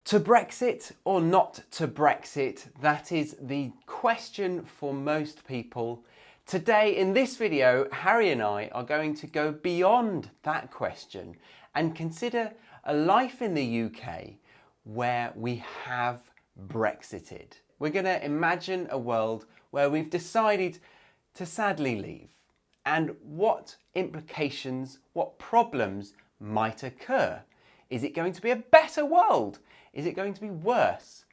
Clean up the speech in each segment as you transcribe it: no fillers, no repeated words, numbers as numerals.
To Brexit or not to Brexit? That is the question for most people. Today in this video, Harry and I are going to go beyond that question and consider a life in the UK where we have Brexited. We're going to imagine a world where we've decided to sadly leave, and what implications, what problems might occur. Is it going to be a better world? Is it going to be worse?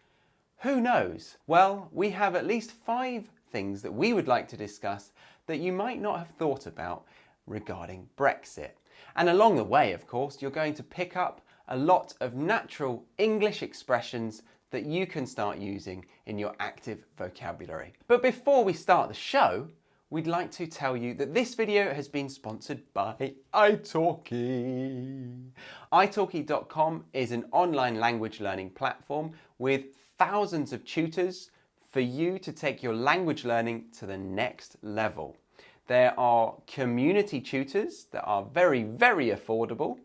Who knows? Well, we have at least 5 things that we would like to discuss that you might not have thought about regarding Brexit. And along the way, of course, you're going to pick up a lot of natural English expressions that you can start using in your active vocabulary. But before we start the show, we'd like to tell you that this video has been sponsored by italki. italki.com is an online language learning platform with thousands of tutors for you to take your language learning to the next level. There are community tutors that are very, very affordable,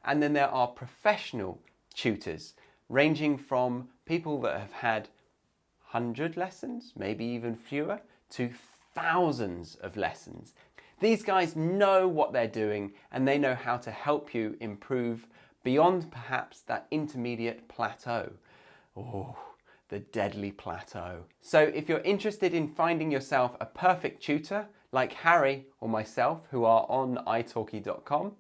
and then there are professional tutors ranging from people that have had 100 lessons, maybe even fewer, to thousands of lessons. These guys know what they're doing and they know how to help you improve beyond perhaps that intermediate plateau. Oh, the deadly plateau. So if you're interested in finding yourself a perfect tutor like Harry or myself who are on italki.com,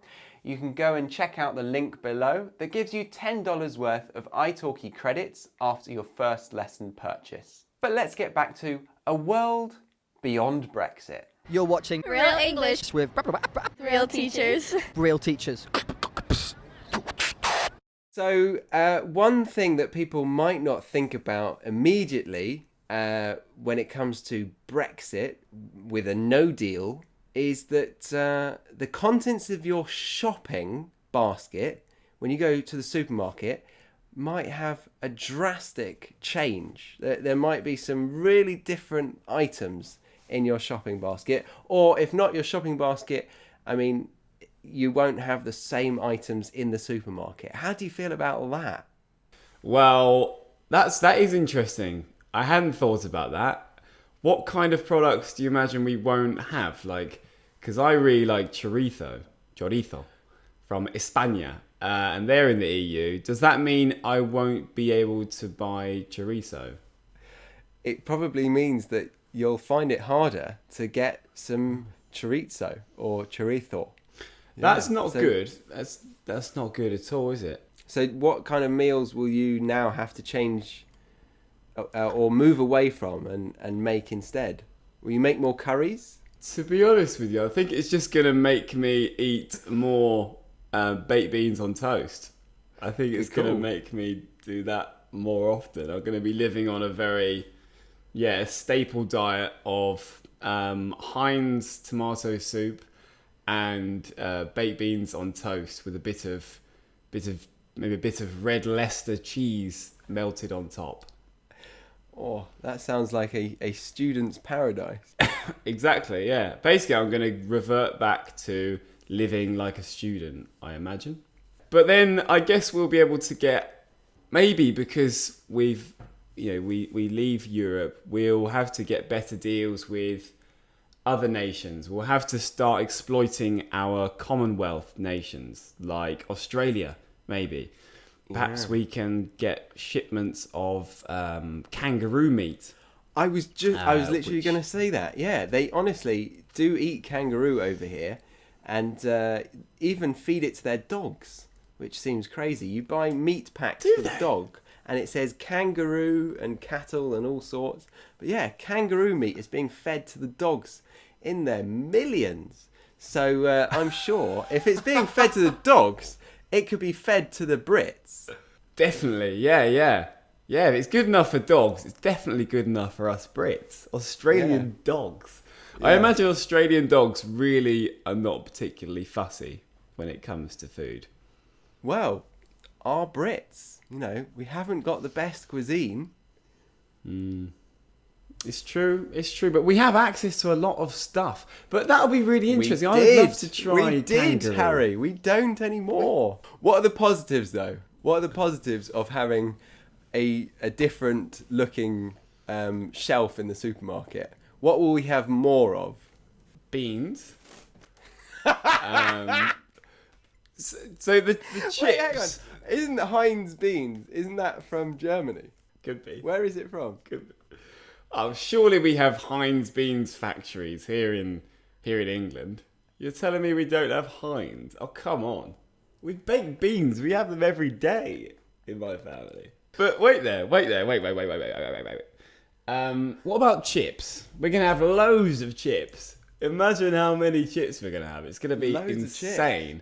you can go and check out the link below that gives you $10 worth of italki credits after your first lesson purchase. But let's get back to a world beyond Brexit. You're watching Real English with Real Teachers. real teachers. So one thing that people might not think about immediately when it comes to Brexit with a no deal is that the contents of your shopping basket when you go to the supermarket might have a drastic change. There might be some really different items in your shopping basket, or if not your shopping basket, I mean, you won't have the same items in the supermarket. How do you feel about that? Well, that is interesting. I hadn't thought about that. What kind of products do you imagine we won't have? Like, because I really like chorizo from España, and they're in the EU. Does that mean I won't be able to buy chorizo? It probably means that you'll find it harder to get some chorizo or chorizo. That's not good. That's not good at all, is it? So what kind of meals will you now have to change or move away from and make instead? Will you make more curries? To be honest with you, I think it's just going to make me eat more baked beans on toast. I think it's going to make me do that more often. I'm going to be living on a very, a staple diet of Heinz tomato soup and baked beans on toast with maybe a bit of red Leicester cheese melted on top. Oh, that sounds like a student's paradise. Exactly, yeah. Basically, I'm going to revert back to living like a student, I imagine. But then I guess we'll be able to get, maybe because we leave Europe, we'll have to get better deals with other nations. We'll have to start exploiting our Commonwealth nations, like Australia, maybe. Perhaps we can get shipments of kangaroo meat. I was literally going to say that. Yeah, they honestly do eat kangaroo over here, and even feed it to their dogs, which seems crazy. You buy meat packs for the dog, and it says kangaroo and cattle and all sorts. But yeah, kangaroo meat is being fed to the dogs in their millions. So I'm sure if it's being fed to the dogs, it could be fed to the Brits. Definitely, yeah. If it's good enough for dogs, it's definitely good enough for us Brits. Australian dogs. Yeah. I imagine Australian dogs really are not particularly fussy when it comes to food. Well, our Brits, we haven't got the best cuisine. It's true, but we have access to a lot of stuff. But that'll be really interesting. I would love to try We did, kangaroo. Harry. We don't anymore. What are the positives, though? What are the positives of having a different looking shelf in the supermarket, what will we have more of? Beans. So the chips. Wait, hang on. Isn't Heinz beans? Isn't that from Germany? Could be. Where is it from? Could be. Oh, surely we have Heinz beans factories here in England. You're telling me we don't have Heinz? Oh, come on. We bake beans. We have them every day in my family. But wait. What about chips? We're gonna have loads of chips. Imagine how many chips we're gonna have. It's gonna be Loads of insane.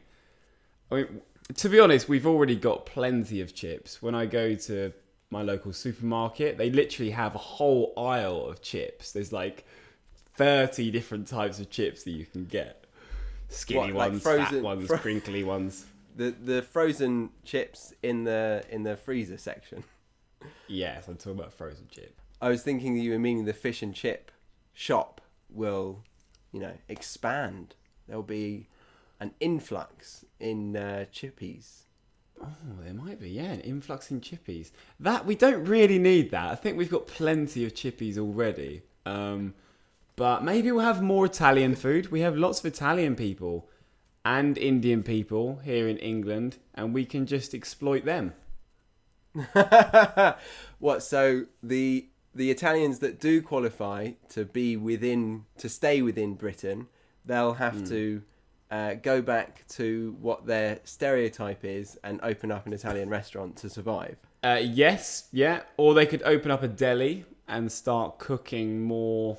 I mean, to be honest, we've already got plenty of chips. When I go to my local supermarket, they literally have a whole aisle of chips. There's like 30 different types of chips that you can get. Skinny What, like ones, frozen- fat ones, crinkly ones. The frozen chips in the freezer section. Yes, I'm talking about frozen chips. I was thinking that you were meaning the fish and chip shop will, expand. There'll be an influx in chippies. Oh, there might be, yeah, an influx in chippies. That we don't really need that. I think we've got plenty of chippies already. But maybe we'll have more Italian food. We have lots of Italian people and Indian people here in England, and we can just exploit them. What? So the Italians that do qualify to stay within Britain, they'll have to go back to what their stereotype is and open up an Italian restaurant to survive. Yes, yeah. Or they could open up a deli and start cooking more.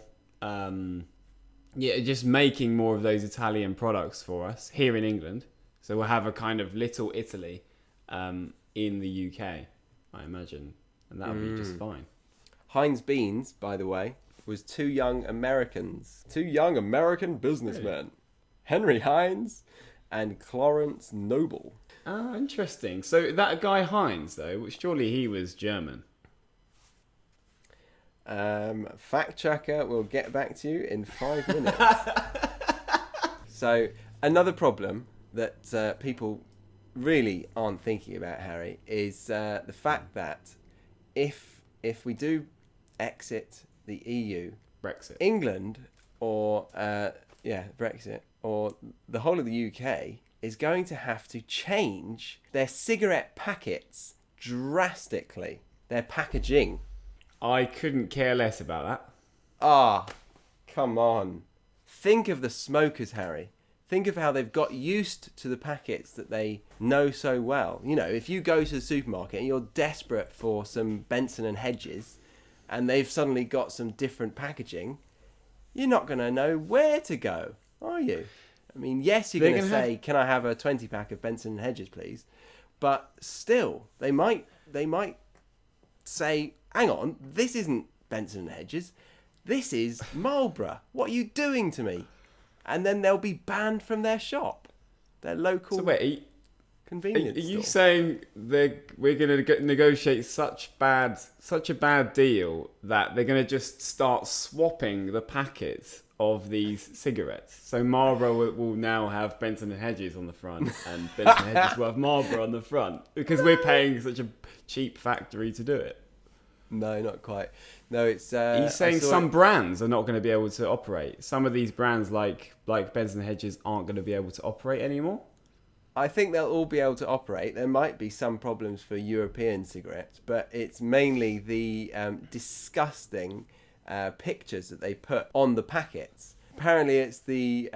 Just making more of those Italian products for us here in England. So we'll have a kind of little Italy in the UK, I imagine, and that'll be just fine. Heinz Beans, by the way, was two young American businessmen, Henry Heinz and Clarence Noble. Ah, interesting. So that guy Heinz, though, surely he was German. Fact checker will get back to you in 5 minutes. So another problem that people really aren't thinking about, Harry, is the fact that if we do exit the EU, Brexit. England or Brexit or the whole of the UK is going to have to change their cigarette packets drastically, their packaging. I couldn't care less about that. Ah, come on. Think of the smokers, Harry. Think of how they've got used to the packets that they know so well. If you go to the supermarket and you're desperate for some Benson and Hedges and they've suddenly got some different packaging, you're not going to know where to go, are you? I mean, yes, you're going to say, can I have a 20-pack of Benson and Hedges, please? But still, they might say, hang on, this isn't Benson and Hedges. This is Marlborough. What are you doing to me? And then they'll be banned from their shop, their local convenience store. Are you saying we're going to negotiate such a bad deal that they're going to just start swapping the packets of these cigarettes? So Marlborough will now have Benson and Hedges on the front, and Benson and Hedges will have Marlborough on the front because we're paying such a cheap factory to do it. No, not quite. No, it's... Are you saying some brands are not going to be able to operate? Some of these brands, like Benson and Hedges, aren't going to be able to operate anymore? I think they'll all be able to operate. There might be some problems for European cigarettes, but it's mainly the disgusting pictures that they put on the packets. Apparently, it's the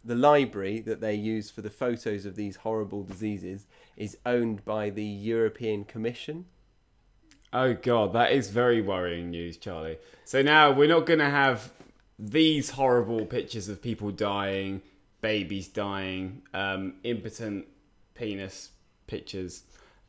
library that they use for the photos of these horrible diseases is owned by the European Commission. Oh God, that is very worrying news, Charlie. So now we're not going to have these horrible pictures of people dying, babies dying, impotent penis pictures.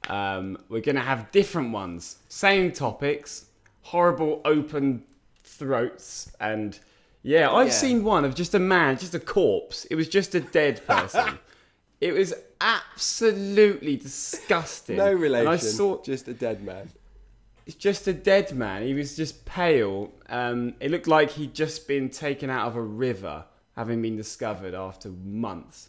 We're going to have different ones, same topics, horrible open throats, and I've seen one of just a man, just a corpse. It was just a dead person. It was absolutely disgusting. No relation, and I saw, just a dead man. It's just a dead man. He was just pale. It looked like he'd just been taken out of a river, having been discovered after months.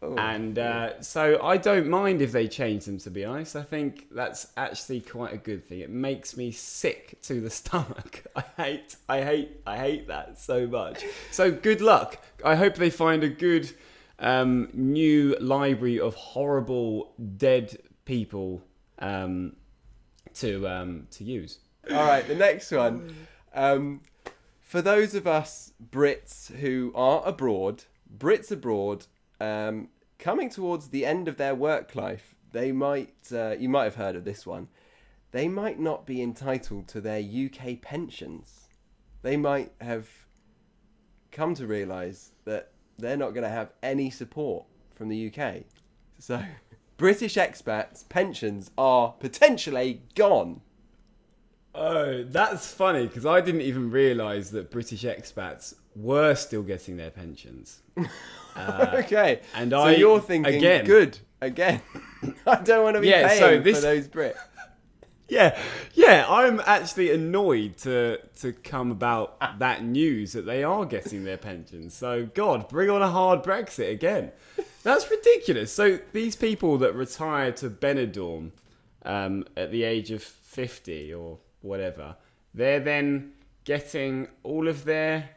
And so I don't mind if they change them, to be honest. I think that's actually quite a good thing. It makes me sick to the stomach. I hate that so much. So good luck. I hope they find a good new library of horrible dead people to use. All right, the next one. For those of us Brits who are abroad, coming towards the end of their work life, they might, you might have heard of this one, they might not be entitled to their UK pensions. They might have come to realise that they're not going to have any support from the UK. So, British expats' pensions are potentially gone. Oh, that's funny, because I didn't even realise that British expats were still getting their pensions. Okay, and so you're thinking, again, good, again. I don't want to be paying for those Brits. Yeah, I'm actually annoyed to come about that news that they are getting their pensions. So, God, bring on a hard Brexit again. That's ridiculous. So, these people that retire to Benidorm at the age of 50 or whatever, they're then getting all of their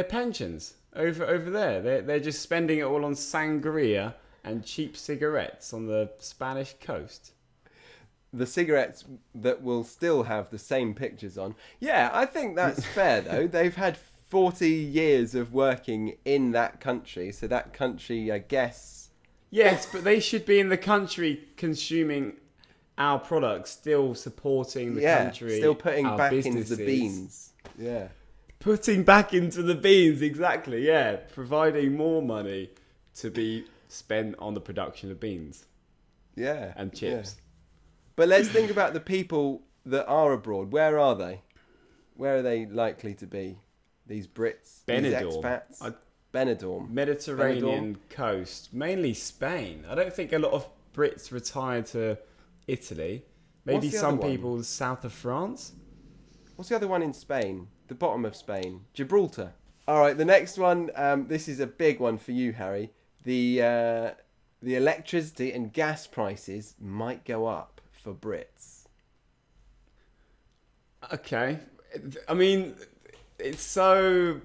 pensions over there. They're just spending it all on sangria and cheap cigarettes on the Spanish coast. The cigarettes that will still have the same pictures on. Yeah, I think that's fair, though. They've had 40 years of working in that country, so that country, I guess... Yes, but they should be in the country consuming our products, still supporting the country. Still putting our back businesses. into the beans. Yeah. Putting back into the beans, exactly, yeah. Providing more money to be spent on the production of beans. Yeah. And chips. Yeah. But let's think about the people that are abroad. Where are they? Where are they likely to be? These Brits, these expats? Benidorm. Mediterranean coast, mainly Spain. I don't think a lot of Brits retire to Italy. Maybe some people south of France. What's the other one in Spain? The bottom of Spain. Gibraltar. All right, the next one. This is a big one for you, Harry. The electricity and gas prices might go up for Brits. Okay. I mean, it's so...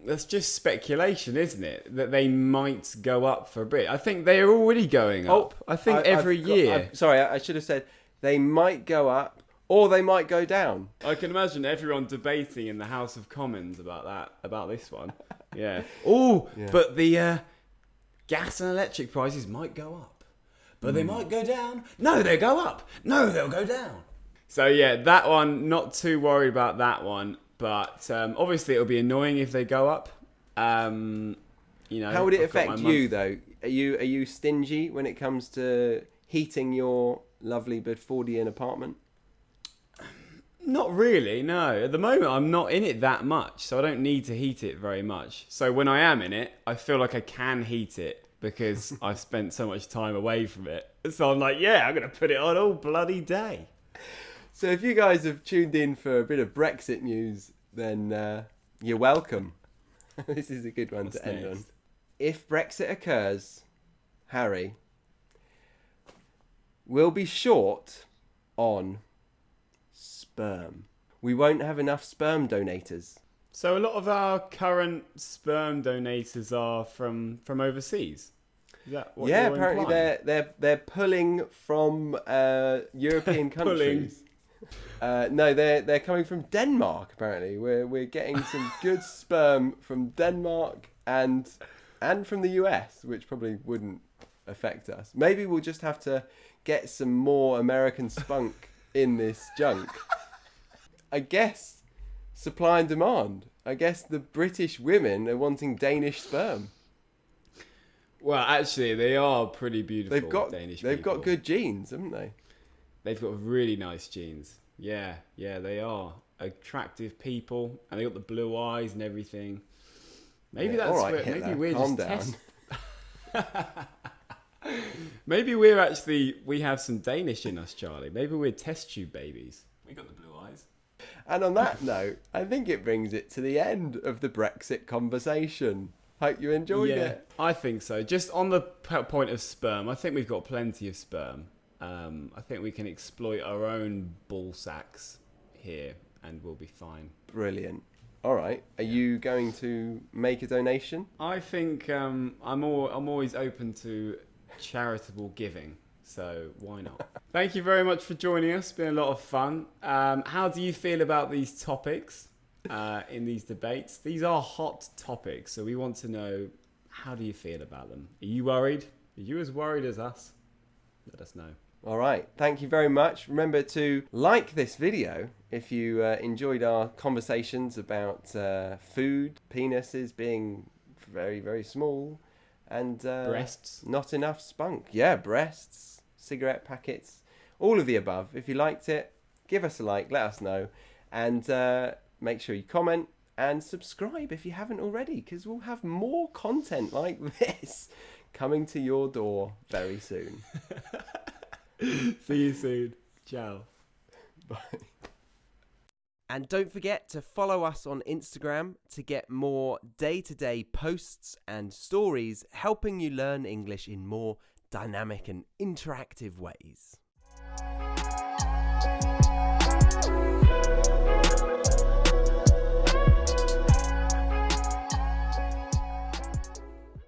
That's just speculation, isn't it? That they might go up for a bit. I think they are already going up. I think every year. Sorry, I should have said they might go up or they might go down. I can imagine everyone debating in the House of Commons about this one. Yeah. Oh, yeah. But the gas and electric prices might go up. But they might go down. No, they'll go up. No, they'll go down. So yeah, that one, not too worried about that one. But obviously it'll be annoying if they go up. You know, how would it affect you though? Are you stingy when it comes to heating your lovely Bedfordian apartment? Not really, no. At the moment I'm not in it that much, so I don't need to heat it very much. So when I am in it, I feel like I can heat it because I've spent so much time away from it. So I'm like, yeah, I'm going to put it on all bloody day. So if you guys have tuned in for a bit of Brexit news, then you're welcome. This is a good one to end on. If Brexit occurs, Harry, we'll be short on sperm. We won't have enough sperm donators. So a lot of our current sperm donators are from overseas. Is that what you're apparently implying? they're pulling from European countries. No, they're coming from Denmark. Apparently, we're getting some good sperm from Denmark and from the US, which probably wouldn't affect us. Maybe we'll just have to get some more American spunk in this junk. I guess supply and demand. I guess the British women are wanting Danish sperm. Well, actually, they are pretty beautiful. They've got good genes, haven't they? They've got really nice genes. Yeah, they are attractive people, and they got the blue eyes and everything. Maybe that's all right, where. Hitler, maybe we're calm just down. Maybe we have some Danish in us, Charlie. Maybe we're test tube babies. We got the blue eyes. And on that note, I think it brings it to the end of the Brexit conversation. Hope you enjoyed Yeah, it. I think so. Just on the point of sperm, I think we've got plenty of sperm. I think we can exploit our own ball sacks here and we'll be fine. Brilliant. All right. Are you going to make a donation? I think I'm always open to charitable giving, so why not? Thank you very much for joining us. It's been a lot of fun. How do you feel about these topics in these debates? These are hot topics, so we want to know, how do you feel about them? Are you worried? Are you as worried as us? Let us know. All right. Thank you very much. Remember to like this video if you enjoyed our conversations about food, penises being very, very small, and Breasts. not enough spunk. Yeah, breasts, cigarette packets, all of the above. If you liked it, give us a like, let us know, and make sure you comment and subscribe if you haven't already, because we'll have more content like this coming to your door very soon. See you soon. Ciao. Bye. And don't forget to follow us on Instagram to get more day-to-day posts and stories helping you learn English in more dynamic and interactive ways.